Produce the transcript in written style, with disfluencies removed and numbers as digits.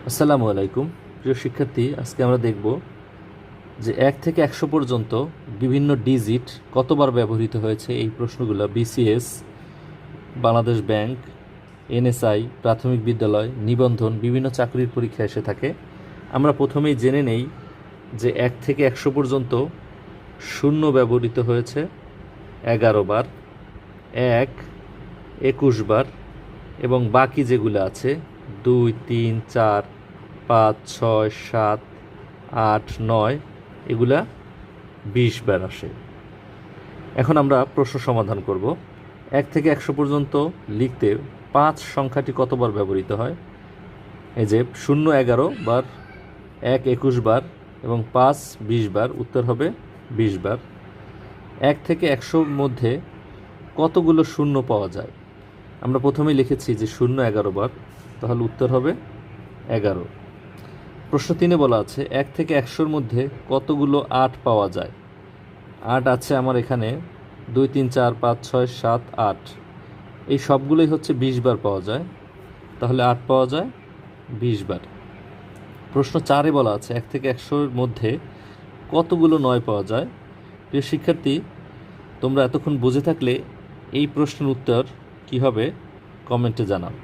আসসালামু আলাইকুম প্রিয় শিক্ষার্থী, আজকে আমরা দেখব যে 1 থেকে 100 পর্যন্ত বিভিন্ন ডিজিট কতবার ব্যবহৃত হয়েছে। এই প্রশ্নগুলো বিসিএস, বাংলাদেশ ব্যাংক, এনএসআই, প্রাথমিক বিদ্যালয়, নিবন্ধন, বিভিন্ন চাকরির পরীক্ষা এসে থাকে। আমরা প্রথমেই জেনে নেই যে 1 থেকে 100 পর্যন্ত শূন্য ব্যবহৃত হয়েছে 11 বার, 1 21 বার এবং বাকি যেগুলো আছে 2, 3, 4, 5, 6, 7, 8, 9 এগুলা 20 বার আসে। এখন আমরা প্রশ্ন সমাধান করব। 1 থেকে 100 পর্যন্ত লিখতে 5 সংখ্যাটি কতবার ব্যবহৃত হয়? এই যে 0 11 বার, 1 21 বার এবং 5 20 বার, উত্তর হবে 20 বার। 1 থেকে 100 মধ্যে কতগুলো শূন্য পাওয়া যায়? আমরা প্রথমেই লিখেছি যে 0 11 বার, তাহলে উত্তর হবে 11। প্রশ্ন 3-এ বলা আছে 1 থেকে 100-র মধ্যে কতগুলো 8 পাওয়া যায়? 8 আছে আমার এখানে 2 3 4 5 6 7 8, এই সবগুলোই হচ্ছে 20 বার পাওয়া যায়, তাহলে 8 পাওয়া যায় 20 বার। প্রশ্ন 4-এ বলা আছে 1 থেকে 100-র মধ্যে কতগুলো 9 পাওয়া যায়? প্রিয় শিক্ষার্থী, তোমরা এতক্ষণ বুঝে থাকলে এই প্রশ্নের উত্তর কী হবে কমেন্টে জানাও।